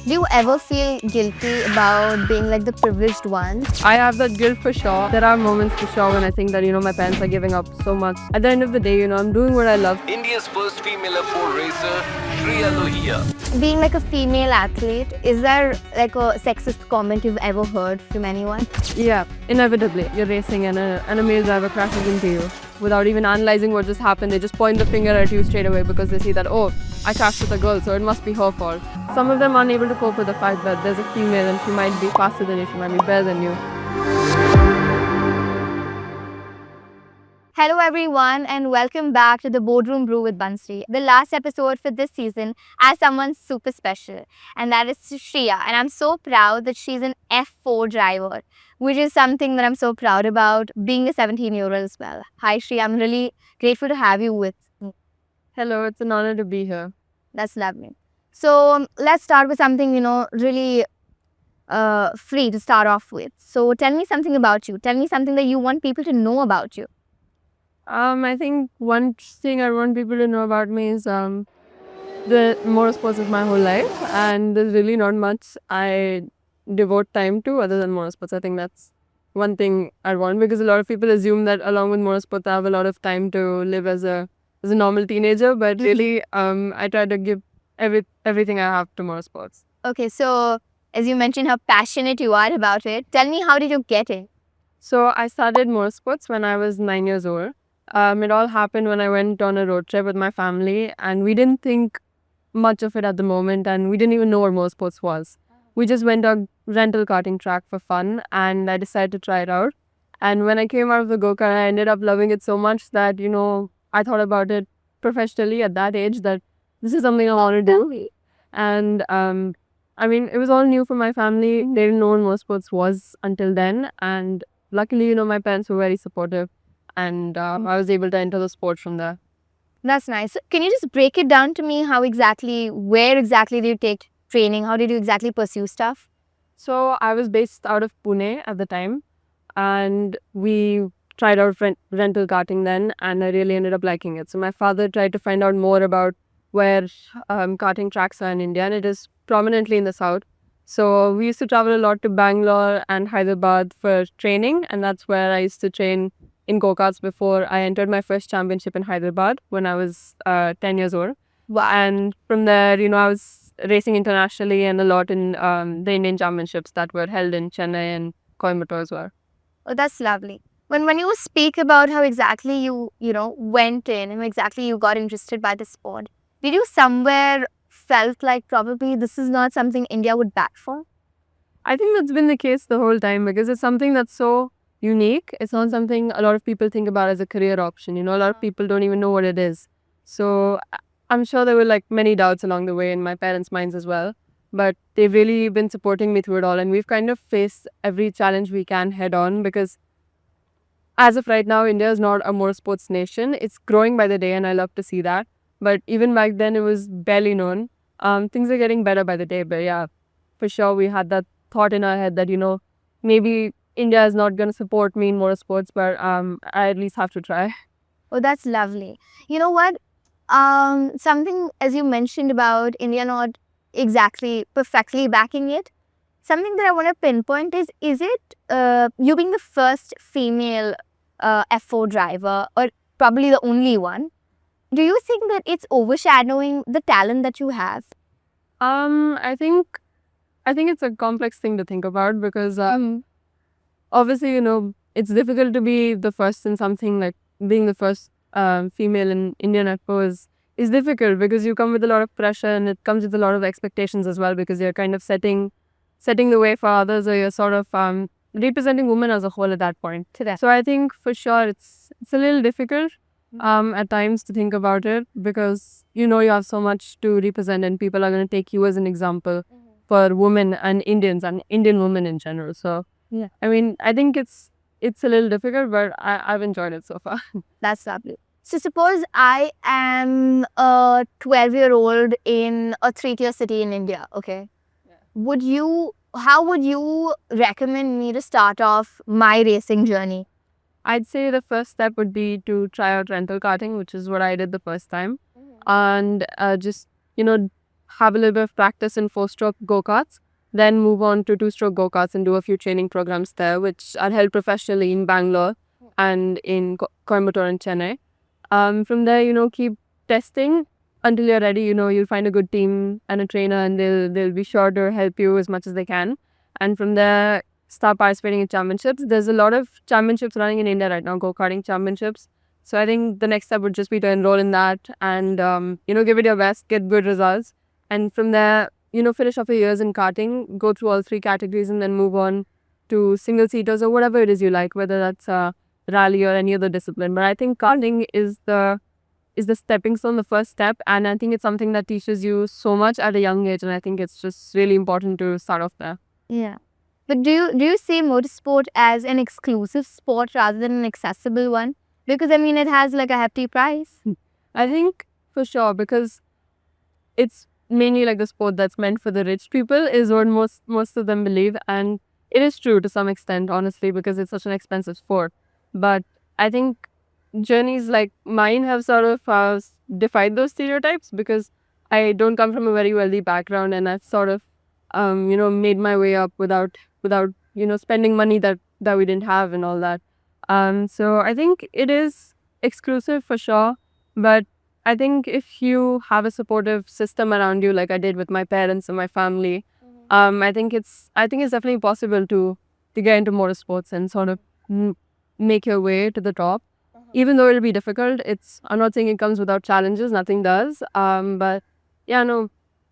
Do you ever feel guilty about being like the privileged one? I have that guilt for sure. There are moments for sure when I think that, my parents are giving up so much. At the end of the day, I'm doing what I love. India's first female F4 racer, Shriya Lohia. Being like a female athlete, is there like a sexist comment you've ever heard from anyone? Yeah, inevitably, you're racing and a male driver crashes into you. Without even analyzing what just happened, they just point the finger at you straight away because they see that, oh, I crashed with a girl, so it must be her fault. Some of them aren't able to cope with the fact that there's a female and she might be faster than you, she might be better than you. Hello everyone and welcome back to the Boardroom Brew with Bansri. The last episode for this season has someone super special, and that is Shriya. And I'm so proud that she's an F4 driver, which is something that I'm so proud about, being a 17-year-old as well. Hi Shriya, I'm really grateful to have you with me. Hello, it's an honor to be here. That's lovely. So let's start with something, really free to start off with. So tell me something about you. Tell me something that you want people to know about you. I think one thing I want people to know about me is the motorsports is my whole life, and there's really not much I devote time to other than motorsports. I think that's one thing I want, because a lot of people assume that along with motorsports I have a lot of time to live as a normal teenager, but really I try to give everything I have to motorsports. Okay, so as you mentioned how passionate you are about it, tell me, how did you get in? So I started motorsports when I was 9 years old. It all happened when I went on a road trip with my family, and we didn't think much of it at the moment, and we didn't even know what motorsports was. We just went on rental karting track for fun, and I decided to try it out. And when I came out of the go-kart, I ended up loving it so much that, I thought about it professionally at that age, that this is something I want to do. And it was all new for my family. They didn't know what motorsports was until then, and luckily, my parents were very supportive, and I was able to enter the sport from there. That's nice. So can you just break it down to me? Where exactly did you take training? How did you exactly pursue stuff? So I was based out of Pune at the time, and we tried out rental karting then, and I really ended up liking it. So my father tried to find out more about where karting tracks are in India, and it is prominently in the south. So we used to travel a lot to Bangalore and Hyderabad for training, and that's where I used to train in go-karts before I entered my first championship in Hyderabad when I was 10 years old. Wow. And from there, I was racing internationally and a lot in the Indian championships that were held in Chennai and Coimbatore as well. Oh, that's lovely. When you speak about how exactly you went in and exactly you got interested by the sport, did you somewhere felt like probably this is not something India would bat for? I think that's been the case the whole time, because it's something that's so unique. It's not something a lot of people think about as a career option. A lot of people don't even know what it is. So I'm sure there were like many doubts along the way in my parents' minds as well. But they've really been supporting me through it all. And we've kind of faced every challenge we can head on, because as of right now, India is not a motorsports nation. It's growing by the day, and I love to see that. But even back then, it was barely known. Things are getting better by the day. But yeah, for sure, we had that thought in our head that, maybe India is not going to support me in motorsports, but I at least have to try. Oh, that's lovely. You know what? Something, as you mentioned about India not exactly perfectly backing it, something that I want to pinpoint is it you being the first female F4 driver, or probably the only one, do you think that it's overshadowing the talent that you have? I think it's a complex thing to think about, because obviously, it's difficult to be the first in something. Like being the first female in Indian F4 is difficult, because you come with a lot of pressure, and it comes with a lot of expectations as well, because you're kind of setting the way for others, or you're sort of representing women as a whole at that point. So I think for sure it's a little difficult at times to think about it, because you have so much to represent, and people are going to take you as an example for women and Indians and Indian women in general. So yeah, I think it's a little difficult, but I've enjoyed it so far. That's lovely. So suppose I am a 12-year-old in a 3-tier city in India, okay? Yeah. How would you recommend me to start off my racing journey? I'd say the first step would be to try out rental karting, which is what I did the first time. And just, have a little bit of practice in 4-stroke go-karts, then move on to 2-stroke go-karts and do a few training programs there, which are held professionally in Bangalore and in Coimbatore and Chennai. From there, keep testing until you're ready. You'll find a good team and a trainer, and they'll be sure to help you as much as they can. And from there, start participating in championships. There's a lot of championships running in India right now, go-karting championships. So I think the next step would just be to enroll in that and, give it your best, get good results. And from there, finish off your years in karting, go through all 3 categories and then move on to single-seaters or whatever it is you like, whether that's rally or any other discipline. But I think karting is the stepping stone, the first step. And I think it's something that teaches you so much at a young age. And I think it's just really important to start off there. Yeah. But do you see motorsport as an exclusive sport rather than an accessible one? Because I mean, it has like a hefty price. I think for sure, because it's mainly like the sport that's meant for the rich people is what most of them believe. And it is true to some extent, honestly, because it's such an expensive sport. But I think journeys like mine have sort of defied those stereotypes, because I don't come from a very wealthy background, and I've sort of made my way up without spending money that we didn't have and all that. So I think it is exclusive for sure, but I think if you have a supportive system around you, like I did with my parents and my family, I think it's definitely possible to get into motorsports and sort of make your way to the top. Even though it'll be difficult, I'm not saying it comes without challenges. Nothing does. But yeah, no.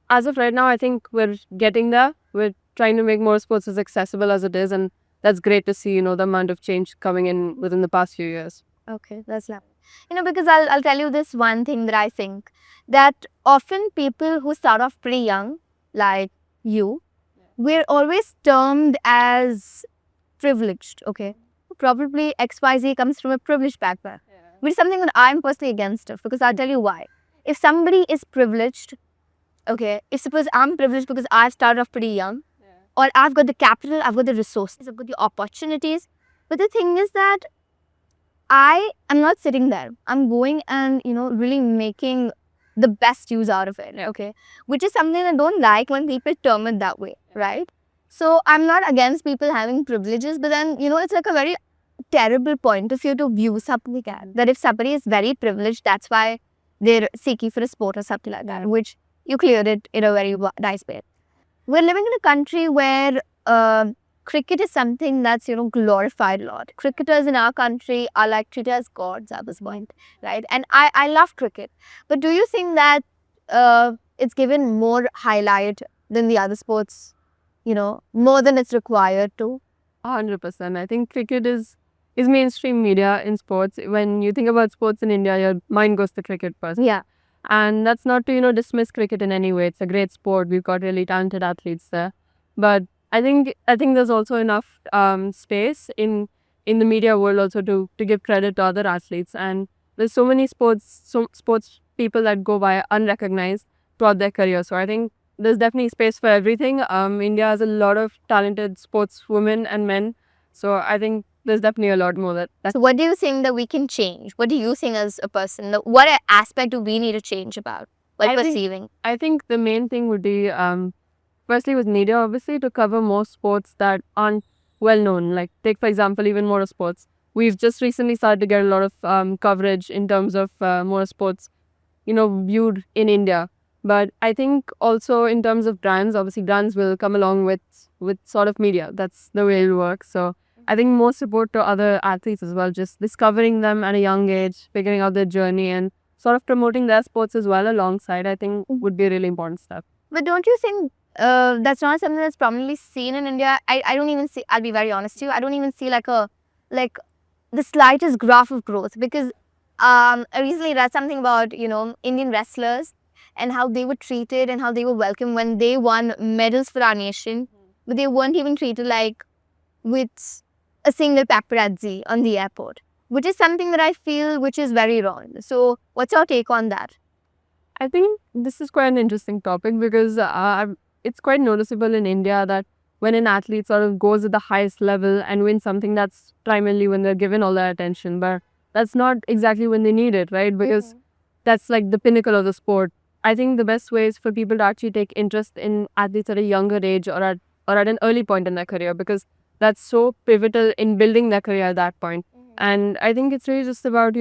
As of right now, I think we're getting there. We're trying to make motorsports as accessible as it is, and that's great to see. The amount of change coming in within the past few years. Okay, that's lovely. Because I'll tell you this one thing that I think, that often people who start off pretty young, like you, we're always termed as privileged. Okay, probably XYZ comes from a privileged background, which is something that I'm personally against of, because I'll tell you why. If somebody is privileged, okay, if suppose I'm privileged because I've started off pretty young, or I've got the capital, I've got the resources, I've got the opportunities, but the thing is that I am not sitting there. I'm going and, really making the best use out of it, okay? Which is something I don't like when people term it that way, right? So I'm not against people having privileges, but then, it's like a very terrible point of view to view something like that if somebody is very privileged, that's why they're seeking for a sport or something like that, which you cleared it in a very nice way. We're living in a country where cricket is something that's, glorified a lot. Cricketers in our country are like treated as gods at this point, right? And I love cricket. But do you think that it's given more highlight than the other sports, more than it's required to? 100%. I think cricket is mainstream media in sports. When you think about sports in India, your mind goes to cricket first. Yeah. And that's not to, dismiss cricket in any way. It's a great sport. We've got really talented athletes there. But I think there's also enough space in the media world also to give credit to other athletes. And there's so many sports people that go by unrecognized throughout their career. So I think there's definitely space for everything. India has a lot of talented sports women and men. So I think there's definitely a lot more that. So what do you think that we can change? What do you think as a person? What aspect do we need to change about while perceiving? I think the main thing would be, firstly with media, obviously, to cover more sports that aren't well known. Like take, for example, even motorsports. We've just recently started to get a lot of coverage in terms of motorsports, viewed in India. But I think also in terms of brands, obviously brands will come along with sort of media. That's the way it works. So I think more support to other athletes as well, just discovering them at a young age, figuring out their journey, and sort of promoting their sports as well alongside, I think would be a really important step. But don't you think that's not something that's prominently seen in India? I don't even see, I'll be very honest with you, I don't even see like the slightest graph of growth, because I recently read something about, Indian wrestlers and how they were treated and how they were welcomed when they won medals for our nation, but they weren't even treated like with a single paparazzi on the airport, which is something that I feel which is very wrong. So what's your take on that? I think this is quite an interesting topic, because it's quite noticeable in India that when an athlete sort of goes at the highest level and wins something, that's primarily when they're given all their attention. But that's not exactly when they need it, right? Because that's like the pinnacle of the sport. I think the best way is for people to actually take interest in athletes at a younger age or at an early point in their career, because that's so pivotal in building their career at that point. And I think it's really just about,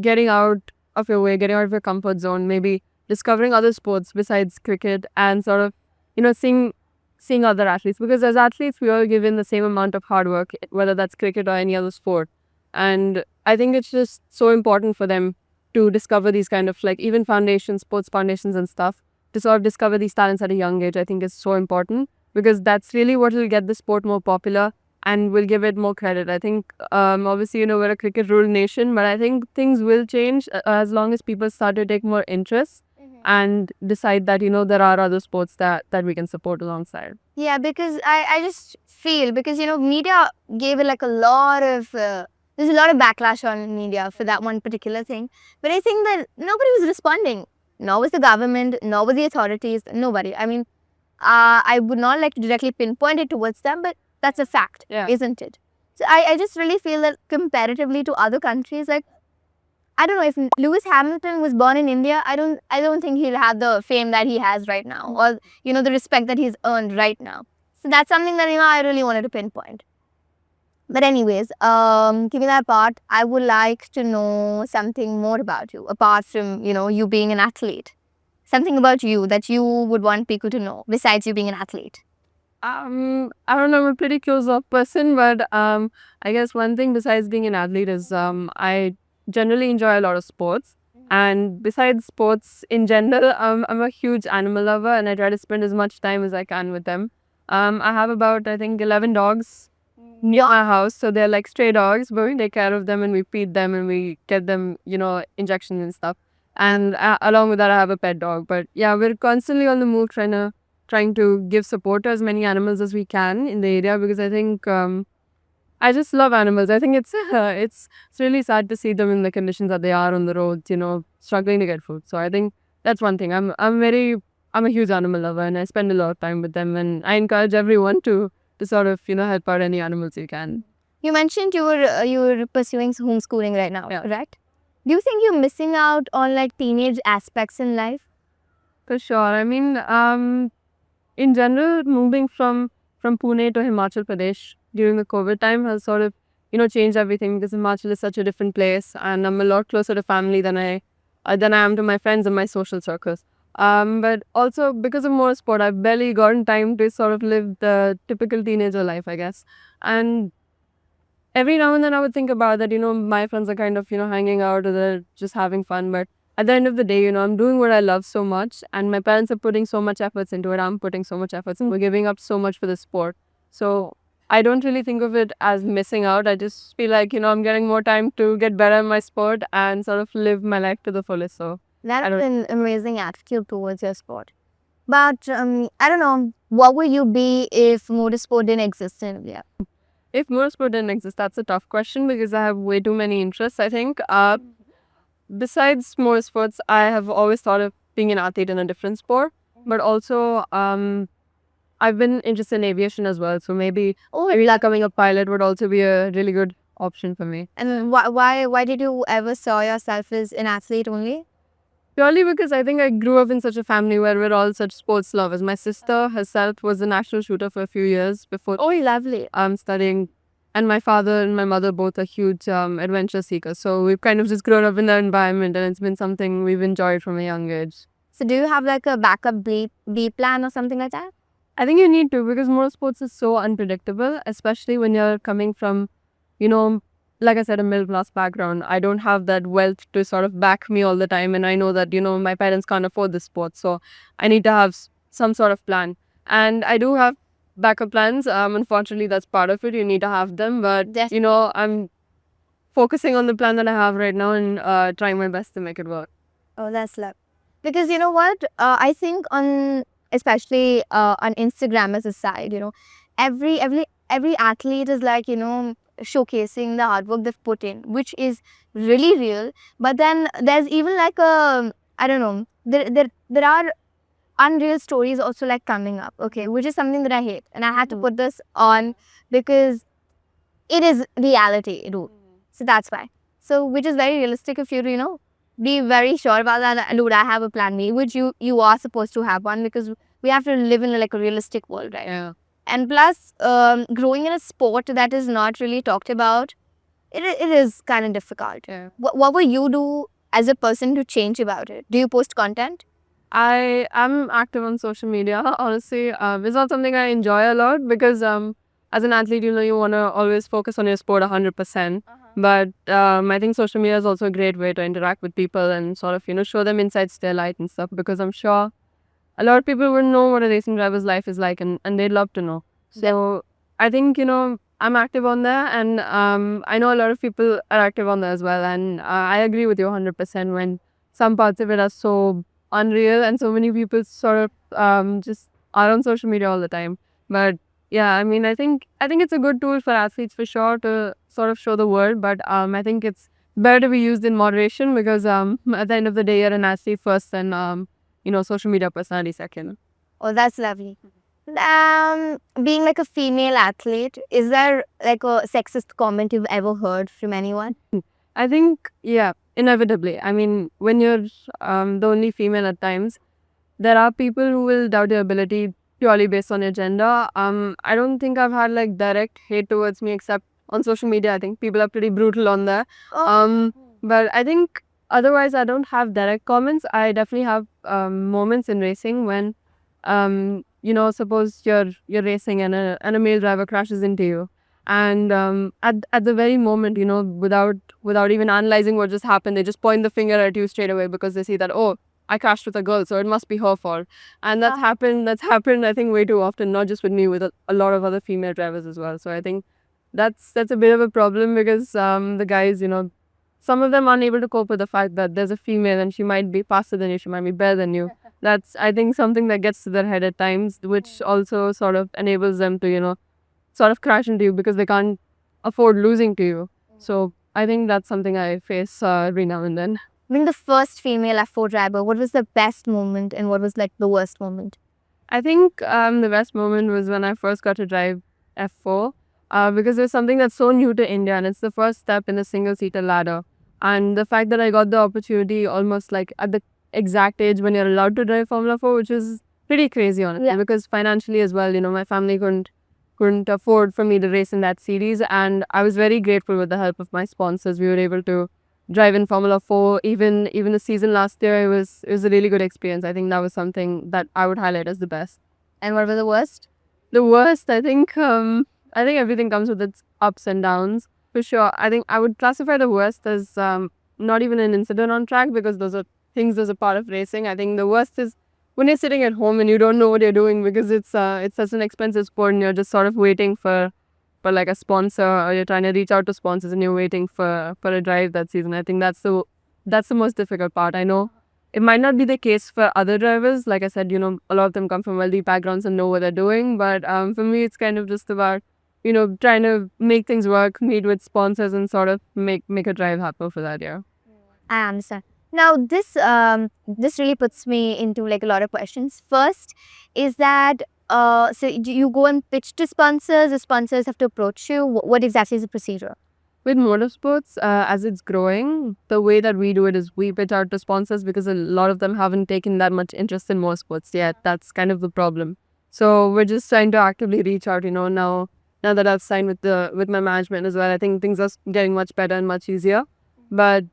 getting out of your way, getting out of your comfort zone, maybe discovering other sports besides cricket, and sort of, seeing other athletes. Because as athletes, we are given the same amount of hard work, whether that's cricket or any other sport. And I think it's just so important for them to discover these kind of, like, even foundations, sports foundations and stuff, to sort of discover these talents at a young age. I think is so important, because that's really what will get the sport more popular and will give it more credit. I think, obviously, we're a cricket ruled nation, but I think things will change as long as people start to take more interest and decide that, there are other sports that we can support alongside. Yeah, because I just feel, because media gave it like a lot of there's a lot of backlash on media for that one particular thing, but I think that nobody was responding. Nor was the government, nor were the authorities, nobody. I mean, I would not like to directly pinpoint it towards them, but that's a fact, Yeah. isn't it? So I just really feel that comparatively to other countries, like, I don't know, if Lewis Hamilton was born in India, I don't think he'll have the fame that he has right now, or the respect that he's earned right now. So that's something that I really wanted to pinpoint. But anyways, keeping that apart, I would like to know something more about you, apart from you being an athlete. Something about you that you would want people to know besides you being an athlete. I don't know, I'm a pretty close off person, but I guess one thing besides being an athlete is I generally enjoy a lot of sports. And besides sports in general, I'm a huge animal lover, and I try to spend as much time as I can with them. I have about, I think, 11 dogs near my house. So they're like stray dogs, but we take care of them and we feed them and we get them, injections and stuff. And along with that, I have a pet dog. But yeah, we're constantly on the move trying to give support to as many animals as we can in the area, because I think I just love animals. I think it's really sad to see them in the conditions that they are on the roads, struggling to get food. So I think that's one thing. I'm a huge animal lover, and I spend a lot of time with them, and I encourage everyone to sort of help out any animals you can. You mentioned you were pursuing homeschooling right now, Yeah. correct? Do you think you're missing out on like teenage aspects in life? For sure. I mean, in general, moving from Pune to Himachal Pradesh during the COVID time has sort of, changed everything, because Himachal is such a different place, and I'm a lot closer to family than I am to my friends and my social circles. But also because of more sport, I've barely gotten time to sort of live the typical teenager life, I guess. And every now and then I would think about that, my friends are kind of, hanging out, or they're just having fun. But at the end of the day, I'm doing what I love so much, and my parents are putting so much efforts into it. I'm putting so much efforts, and we're giving up so much for the sport. So I don't really think of it as missing out. I just feel like, I'm getting more time to get better in my sport and sort of live my life to the fullest. So That's an amazing attitude towards your sport. But I don't know, what would you be if motorsport didn't exist in India? if motorsport didn't exist, that's a tough question, because I have way too many interests, I think. Besides motorsports, I have always thought of being an athlete in a different sport, but also I've been interested in aviation as well. So maybe becoming a pilot would also be a really good option for me. And why did you ever saw yourself as an athlete only? Purely because I think I grew up in such a family where we're all such sports lovers. My sister herself was a national shooter for a few years before Oh, lovely. studying, and my father and my mother both are huge adventure seekers. So we've kind of just grown up in that environment, and it's been something we've enjoyed from a young age. So do you have like a backup B plan or something like that? I think you need to, because motorsports is so unpredictable, especially when you're coming from, like I said, a middle class background. I don't have that wealth to sort of back me all the time, and I know that, my parents can't afford this sport. So I need to have some sort of plan. And I do have backup plans. Unfortunately, that's part of it. You need to have them. But, Yes. I'm focusing on the plan that I have right now and trying my best to make it work. Oh, that's love. Because you know what? I think especially on Instagram as a side, every athlete is like, showcasing the hard work they've put in, which is really real. But then there's even like I don't know, there are unreal stories also like coming up, okay, which is something that I hate. And I had to put this on because it is reality, dude. So that's why. So which is very realistic of you to, be very sure about that. Dude, I have a plan B, which you are supposed to have one, because we have to live in like a realistic world, right? Yeah. And plus, growing in a sport that is not really talked about, it is kind of difficult. Yeah. What will you do as a person to change about it? Do you post content? I am active on social media. Honestly, it's not something I enjoy a lot because as an athlete, you want to always focus on your sport 100%. But I think social media is also a great way to interact with people and sort of show them insights their life and stuff, because I'm sure a lot of people wouldn't know what a racing driver's life is like, and they'd love to know. So I think I'm active on there, and I know a lot of people are active on there as well, and I agree with you 100% when some parts of it are so unreal and so many people sort of just are on social media all the time. But yeah, I mean, I think it's a good tool for athletes for sure to sort of show the world, but I think it's better to be used in moderation, because at the end of the day, you're an athlete first, and social media personality second. Oh, that's lovely. Being like a female athlete, is there like a sexist comment you've ever heard from anyone? I think, yeah, inevitably. I mean, when you're the only female at times, there are people who will doubt your ability purely based on your gender. I don't think I've had like direct hate towards me except on social media. I think people are pretty brutal on there. But I think otherwise I don't have direct comments. I definitely have moments in racing when, suppose you're racing and a male driver crashes into you. And at the very moment, without even analyzing what just happened, they just point the finger at you straight away because they see that, oh, I crashed with a girl, so it must be her fault. And that's happened, I think, way too often, not just with me, with a lot of other female drivers as well. So I think that's a bit of a problem, because the guys, some of them aren't able to cope with the fact that there's a female and she might be faster than you, she might be better than you. That's, I think, something that gets to their head at times, which also sort of enables them to, sort of crash into you because they can't afford losing to you. So I think that's something I face every now and then. Being the first female F4 driver, what was the best moment and what was like the worst moment? I think the best moment was when I first got to drive F4, because it was something that's so new to India, and it's the first step in the single-seater ladder. And the fact that I got the opportunity almost like at the exact age when you're allowed to drive Formula 4, which is pretty crazy, honestly, because financially as well, my family couldn't afford for me to race in that series, and I was very grateful with the help of my sponsors. We were able to drive in Formula 4. Even the season last year, it was a really good experience. I think that was something that I would highlight as the best. And what was the worst? The worst, I think everything comes with its ups and downs, for sure. I think I would classify the worst as not even an incident on track, because those are a part of racing. I think the worst is when you're sitting at home and you don't know what you're doing, because it's such an expensive sport and you're just sort of waiting for like a sponsor, or you're trying to reach out to sponsors and you're waiting for a drive that season. I think that's the most difficult part. I know it might not be the case for other drivers. Like I said, a lot of them come from wealthy backgrounds and know what they're doing. But for me, it's kind of just about, trying to make things work, meet with sponsors, and sort of make a drive happen for that year. I understand. Now, this really puts me into like a lot of questions. First is that so do you go and pitch to sponsors? The sponsors have to approach you. What exactly is the procedure? With motorsports, as it's growing, the way that we do it is we pitch out to sponsors, because a lot of them haven't taken that much interest in motorsports yet. That's kind of the problem. So we're just trying to actively reach out. Now that I've signed with my management as well, I think things are getting much better and much easier. But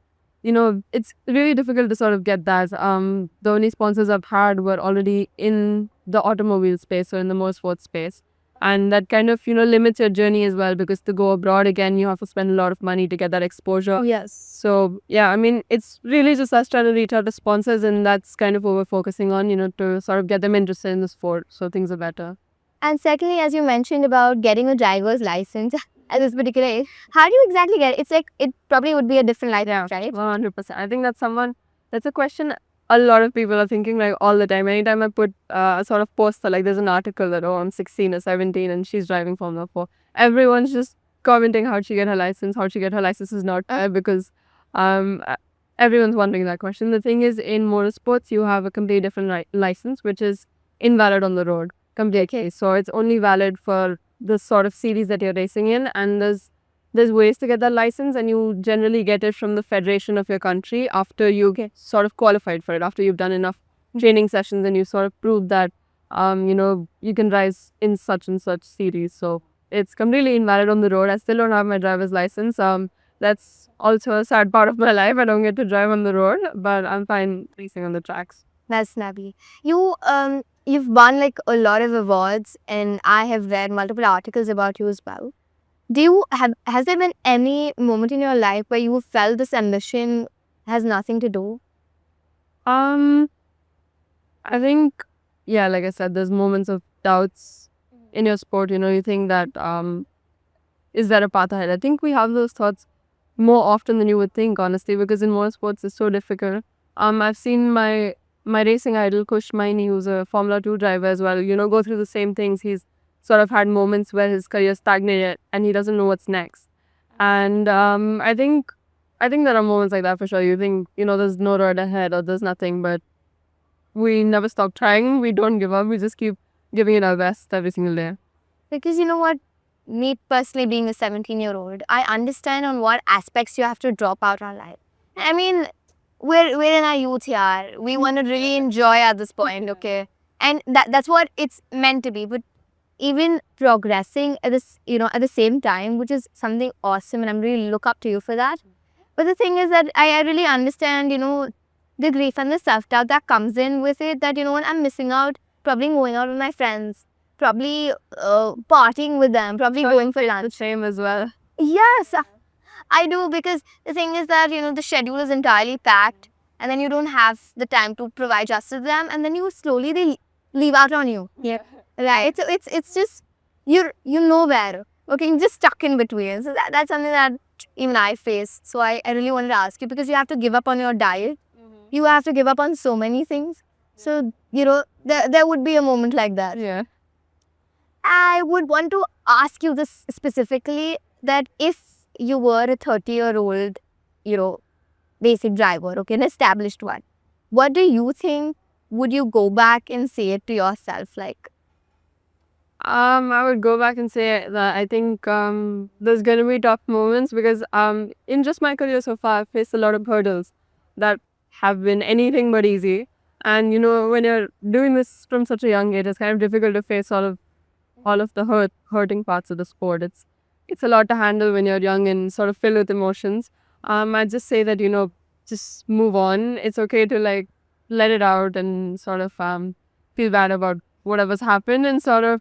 it's really difficult to sort of get that. The only sponsors I've had were already in the automobile space or in the motorsports space. And that kind of, limits your journey as well, because to go abroad again, you have to spend a lot of money to get that exposure. Yes. So, yeah, I mean, it's really just us trying to reach out to sponsors, and that's kind of what we're focusing on, to sort of get them interested in the sport so things are better. And secondly, as you mentioned about getting a driver's license at this particular age, how do you exactly get it? It's like, it probably would be a different license, right? 100%. I think that's a question a lot of people are thinking like all the time. Anytime I put a sort of poster, like there's an article that, oh, I'm 16 or 17 and she's driving Formula 4. Everyone's just commenting how'd she get her license, is not fair, because everyone's wondering that question. The thing is, in motorsports, you have a completely different license, which is invalid on the road. Completely. So it's only valid for the sort of series that you're racing in, and there's there's ways to get that license, and you generally get it from the federation of your country after you get sort of qualified for it, after you've done enough training sessions and you sort of prove that you can rise in such and such series. So it's completely invalid on the road. I still don't have my driver's license. That's also a sad part of my life. I don't get to drive on the road, but I'm fine racing on the tracks. That's lovely. You've won like a lot of awards, and I have read multiple articles about you as well. Has there been any moment in your life where you felt this ambition has nothing to do? Um, I think, yeah, like I said, there's moments of doubts in your sport. You think that is there a path ahead? I think we have those thoughts more often than you would think, honestly, because in most sports it's so difficult. I've seen my racing idol Kush Maini, who's a Formula 2 driver as well, go through the same things. He's sort of had moments where his career stagnated and he doesn't know what's next. And I think there are moments like that for sure. You think, there's no road ahead or there's nothing, but we never stop trying. We don't give up. We just keep giving it our best every single day. Because you know what? Me personally, being a 17-year-old, I understand on what aspects you have to drop out on life. I mean, we're in our youth here. We want to really enjoy at this point, okay? And that's what it's meant to be. But even progressing at at the same time, which is something awesome, and I'm really look up to you for that. But the thing is that I really understand, the grief and the self-doubt that comes in with it, that, what I'm missing out, probably going out with my friends, probably partying with them, probably going for lunch. Same as well. Yes, I do, because the thing is that, the schedule is entirely packed, and then you don't have the time to provide justice to them, and then they leave out on you. Yeah. Right? So it's just, you're nowhere. Okay, you're just stuck in between. So that's something that even I face. So I really wanted to ask you, because you have to give up on your diet. You have to give up on so many things. So, there would be a moment like that. Yeah. I would want to ask you this specifically, that if you were a 30-year-old, basic driver, okay, an established one, what do you think would you go back and say it to yourself? Like, I would go back and say that I think there's going to be tough moments because in just my career so far, I've faced a lot of hurdles that have been anything but easy. And when you're doing this from such a young age, it's kind of difficult to face all of the hurting parts of the sport. It's a lot to handle when you're young and sort of filled with emotions. I'd just say that just move on. It's okay to like let it out and sort of feel bad about whatever's happened and sort of.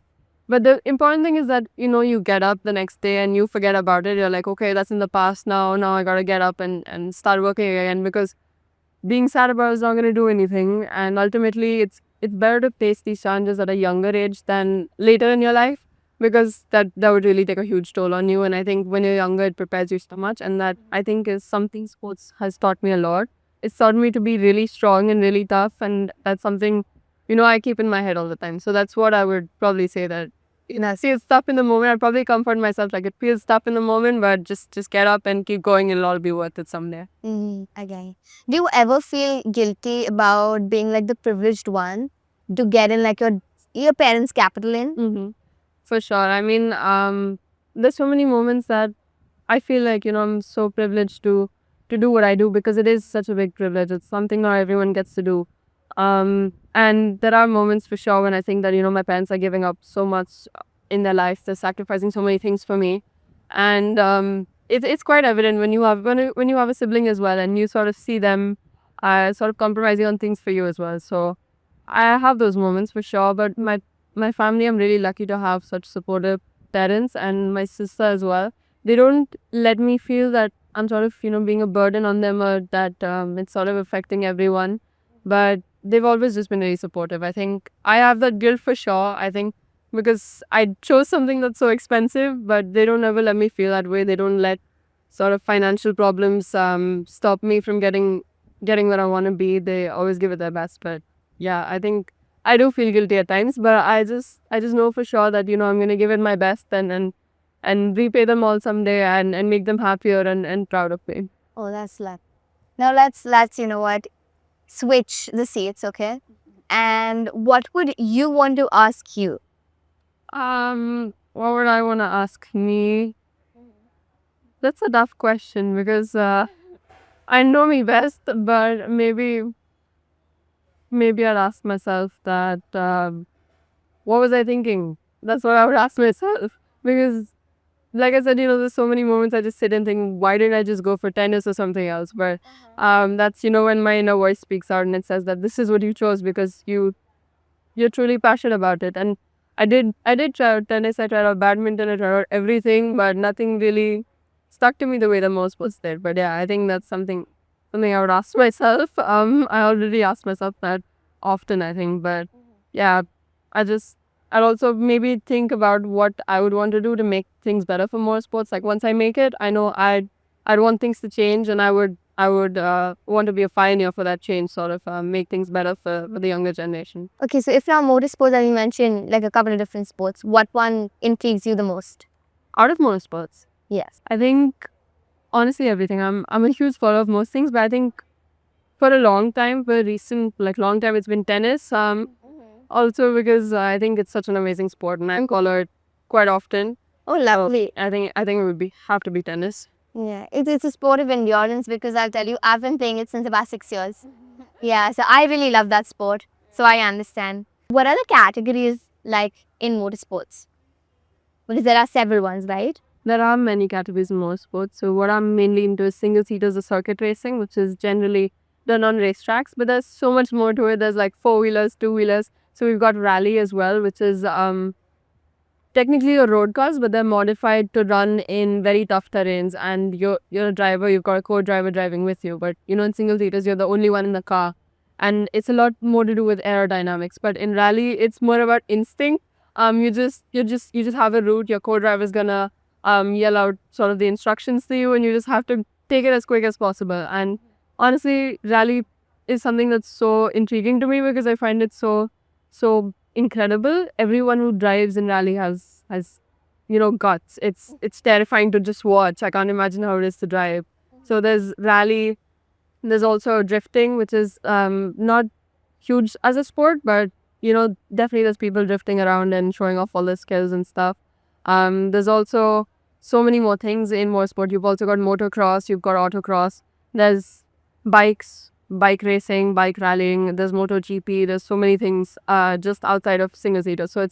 But the important thing is that you get up the next day and you forget about it. You're like, okay, that's in the past now. Now I gotta get up and start working again, because being sad about it is not going to do anything. And ultimately, it's better to face these challenges at a younger age than later in your life, because that would really take a huge toll on you. And I think when you're younger, it prepares you so much. And that, I think, is something sports has taught me a lot. It's taught me to be really strong and really tough. And that's something, I keep in my head all the time. So that's what I would probably say, that see, it's tough in the moment. I'd probably comfort myself like it feels tough in the moment, but just get up and keep going. It'll all be worth it someday. okay. Do you ever feel guilty about being like the privileged one to get in like your parents' capital in? For sure. I mean, there's so many moments that I feel like, I'm so privileged to do what I do, because it is such a big privilege. It's something not everyone gets to do. And there are moments for sure when I think that, my parents are giving up so much in their life. They're sacrificing so many things for me. And it's quite evident when you have a sibling as well, and you sort of see them sort of compromising on things for you as well. So I have those moments for sure. But my family, I'm really lucky to have such supportive parents, and my sister as well. They don't let me feel that I'm sort of, being a burden on them, or that it's sort of affecting everyone. But they've always just been really supportive. I think I have that guilt for sure. I think because I chose something that's so expensive, but they don't ever let me feel that way. They don't let sort of financial problems stop me from getting where I want to be. They always give it their best. But yeah, I think I do feel guilty at times, but I just know for sure that I'm going to give it my best and repay them all someday, and make them happier and proud of me. Oh, that's luck. Now let's switch the seats, okay? And what would you want to ask you? What would I want to ask me? That's a tough question because I know me best, but maybe I'd ask myself that what was I thinking? That's what I would ask myself because, like I said, there's so many moments I just sit and think, why didn't I just go for tennis or something else? But that's when my inner voice speaks out and it says that this is what you chose because you're truly passionate about it. And I did try out tennis, I tried out badminton, I tried out everything, but nothing really stuck to me the way that most sports did. But yeah, I think that's something I would ask myself. I already ask myself that often, I think. But yeah, I'd also maybe think about what I would want to do to make things better for more sports. Like once I make it, I know I'd want things to change, and I would want to be a pioneer for that change, sort of make things better for the younger generation. Okay, so if now motorsports, as you mentioned, like a couple of different sports, what one intrigues you the most? Out of motorsports, Yes. I think honestly everything. I'm a huge follower of most things, but I think for a long time, long time, it's been tennis. Also because I think it's such an amazing sport, and I follow it quite often. Oh, lovely. I think it would have to be tennis. Yeah, it's a sport of endurance because I'll tell you, I've been playing it since about 6 years. Yeah, so I really love that sport. So I understand. What are the categories like in motorsports? Because there are several ones, right? There are many categories in motorsports. So what I'm mainly into is single seaters or circuit racing, which is generally done on racetracks. But there's so much more to it. There's like 4-wheelers, 2-wheelers. So we've got rally as well, which is technically a road cars, but they're modified to run in very tough terrains. And you're a driver, you've got a co-driver driving with you. But in single seaters, you're the only one in the car, and it's a lot more to do with aerodynamics. But in rally, it's more about instinct. You just have a route. Your co-driver is gonna yell out sort of the instructions to you, and you just have to take it as quick as possible. And honestly, rally is something that's so intriguing to me because I find it so incredible. Everyone who drives in rally has guts. It's terrifying to just watch. I can't imagine how it is to drive. So there's rally. There's also drifting, which is not huge as a sport, but definitely there's people drifting around and showing off all their skills and stuff. There's also so many more things in motorsport. You've also got motocross, you've got autocross. There's bikes, bike racing, bike rallying. There's MotoGP. There's so many things just outside of single seater. So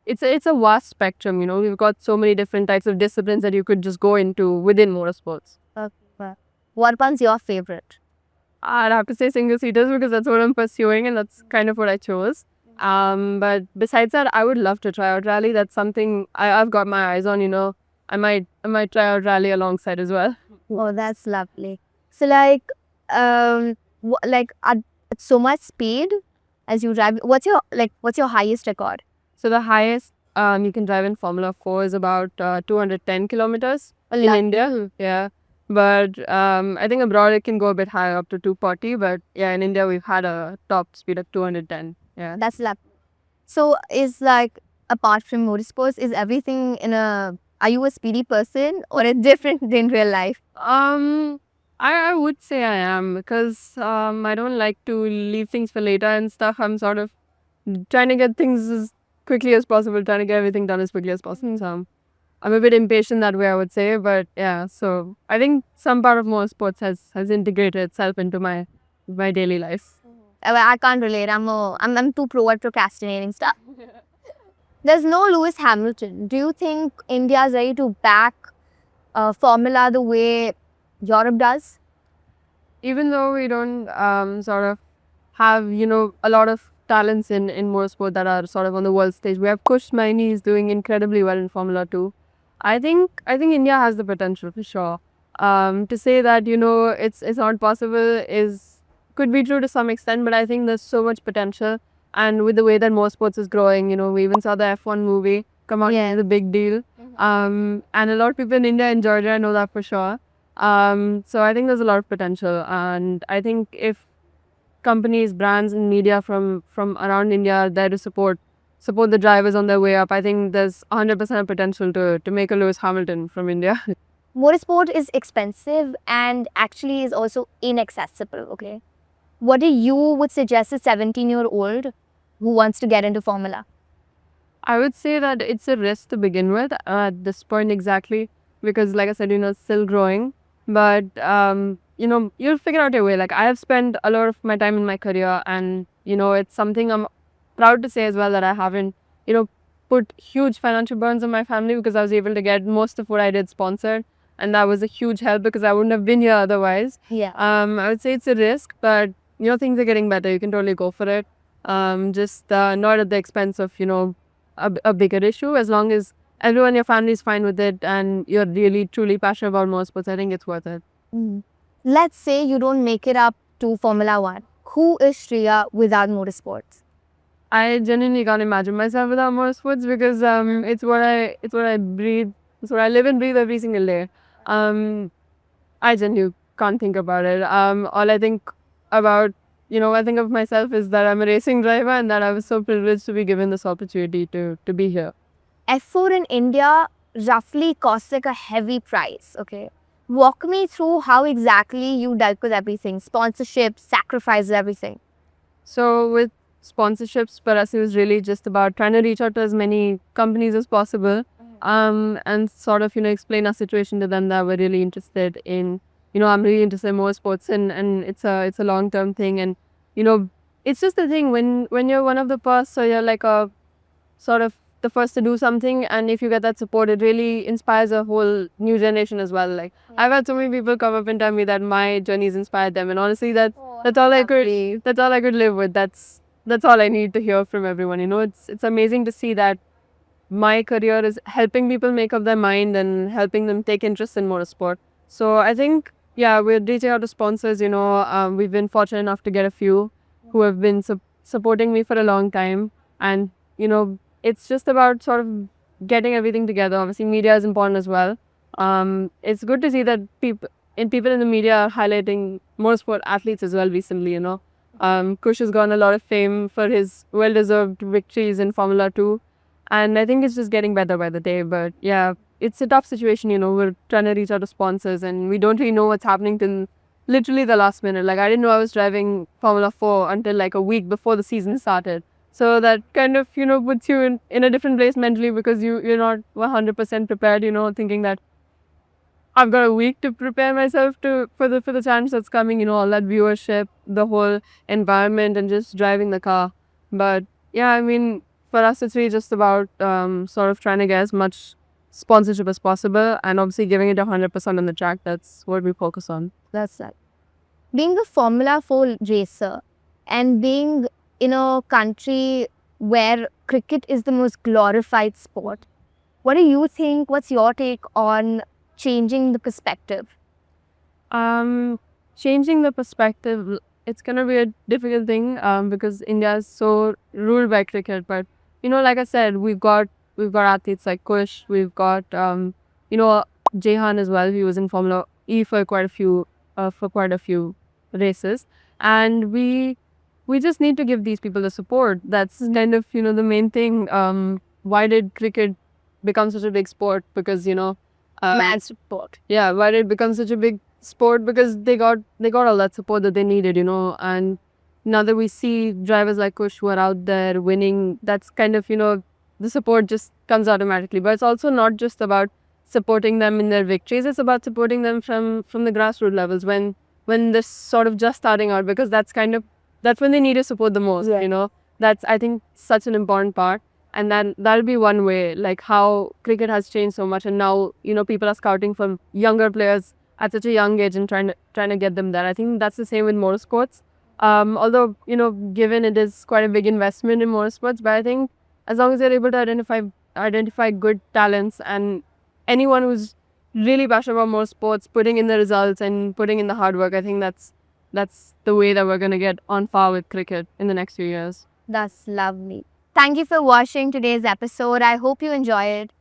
it's a vast spectrum. We've got so many different types of disciplines that you could just go into within motorsports. Okay. What one's your favorite? I'd have to say single seaters because that's what I'm pursuing and that's kind of what I chose. But besides that, I would love to try out rally. That's something I've got my eyes on. I might try out rally alongside as well. Oh, that's lovely. So like, at so much speed as you drive, what's your highest record? So the highest you can drive in Formula 4 is about 210 kilometers in Lovely. India. Yeah. But I think abroad it can go a bit higher, up to 240. But yeah, in India we've had a top speed of 210. Yeah. That's lovely. So is like, apart from motorsports, is everything are you a speedy person or is different in real life? I would say I am because I don't like to leave things for later and stuff. I'm sort of trying to get things as quickly as possible, trying to get everything done as quickly as possible. So I'm a bit impatient that way, I would say. But yeah, so I think some part of motorsports has integrated itself into my daily life. I can't relate. I'm too pro at procrastinating stuff. There's no Lewis Hamilton. Do you think India is ready to back Formula the way Europe does? Even though we don't sort of have a lot of talents in motorsport that are sort of on the world stage, we have Kush Maini is doing incredibly well in Formula 2. I think India has the potential for sure. To say that it's not possible could be true to some extent, but I think there's so much potential. And with the way that motorsports is growing, we even saw the F1 movie come out. Yeah. It's a big deal. And a lot of people in India enjoyed it. I know that for sure. So I think there's a lot of potential, and I think if companies, brands, and media from around India are there to support the drivers on their way up, I think there's 100% potential to make a Lewis Hamilton from India. Motorsport is expensive and actually is also inaccessible. Okay, what do you would suggest a 17-year-old who wants to get into Formula? I would say that it's a risk to begin with at this point exactly because, like I said, it's still growing. But you'll figure out your way. Like, I have spent a lot of my time in my career, and it's something I'm proud to say as well, that I haven't put huge financial burns on my family, because I was able to get most of what I did sponsored, and that was a huge help, because I wouldn't have been here otherwise. Yeah. I would say it's a risk, but things are getting better. You can totally go for it. Just not at the expense of a bigger issue. As long as everyone in your family is fine with it, and you're really truly passionate about motorsports, I think it's worth it. Let's say you don't make it up to Formula One. Who is Shreya without motorsports? I genuinely can't imagine myself without motorsports, because it's what I breathe, it's what I live and breathe every single day. I genuinely can't think about it. All I think about, I think of myself is that I'm a racing driver, and that I was so privileged to be given this opportunity to be here. F4 in India roughly costs like a heavy price, okay? Walk me through how exactly you dealt with everything, sponsorships, sacrifices, everything. So with sponsorships, for us, it was really just about trying to reach out to as many companies as possible, and sort of explain our situation to them, that we're really interested in, I'm really interested in motorsports, and it's a long term thing, and it's just the thing when you're one of the first, so you're like a sort of the first to do something, and if you get that support, it really inspires a whole new generation as well. Like, I've had so many people come up and tell me that my journey's inspired them, and honestly, that's all I could live with. That's all I need to hear from everyone. It's amazing to see that my career is helping people make up their mind and helping them take interest in motorsport. So I think, yeah, we're reaching out to sponsors. We've been fortunate enough to get a few who have been supporting me for a long time, and it's just about sort of getting everything together. Obviously, media is important as well. It's good to see that people in the media are highlighting motorsport athletes as well recently. Kush has gotten a lot of fame for his well-deserved victories in Formula 2. And I think it's just getting better by the day. But yeah, it's a tough situation. We're trying to reach out to sponsors, and we don't really know what's happening till literally the last minute. Like, I didn't know I was driving Formula 4 until like a week before the season started. So that kind of, puts you in a different place mentally, because you're not 100% prepared, thinking that I've got a week to prepare myself for the challenge that's coming, all that viewership, the whole environment, and just driving the car. But yeah, I mean, for us, it's really just about sort of trying to get as much sponsorship as possible, and obviously giving it 100% on the track. That's what we focus on. That's that. Being a Formula 4 racer and being in a country where cricket is the most glorified sport, what do you think? What's your take on changing the perspective? Changing the perspective, it's gonna be a difficult thing, because India is so ruled by cricket. But like I said, we've got athletes like Kush, we've got Jehan as well. He was in Formula E for quite a few races, and we just need to give these people the support. That's kind of the main thing. Why did cricket become such a big sport? Because Mad support. yeah, why did it become such a big sport? Because they got all that support that they needed, and now that we see drivers like Kush who are out there winning, that's kind of the support just comes automatically. But it's also not just about supporting them in their victories, it's about supporting them from the grassroots levels when they're sort of just starting out, because that's when they need to support the most. That's, I think, such an important part. And then that'll be one way, like how cricket has changed so much, and now people are scouting for younger players at such a young age and trying to get them there. I think that's the same with motorsports. Although given it is quite a big investment in motorsports, but I think as long as they're able to identify good talents, and anyone who's really passionate about motorsports, putting in the results and putting in the hard work, I think that's the way that we're gonna get on par with cricket in the next few years. That's lovely. Thank you for watching today's episode. I hope you enjoy it.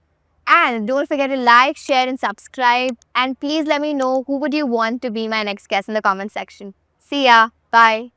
And don't forget to like, share, and subscribe. And please let me know who would you want to be my next guest in the comment section. See ya. Bye.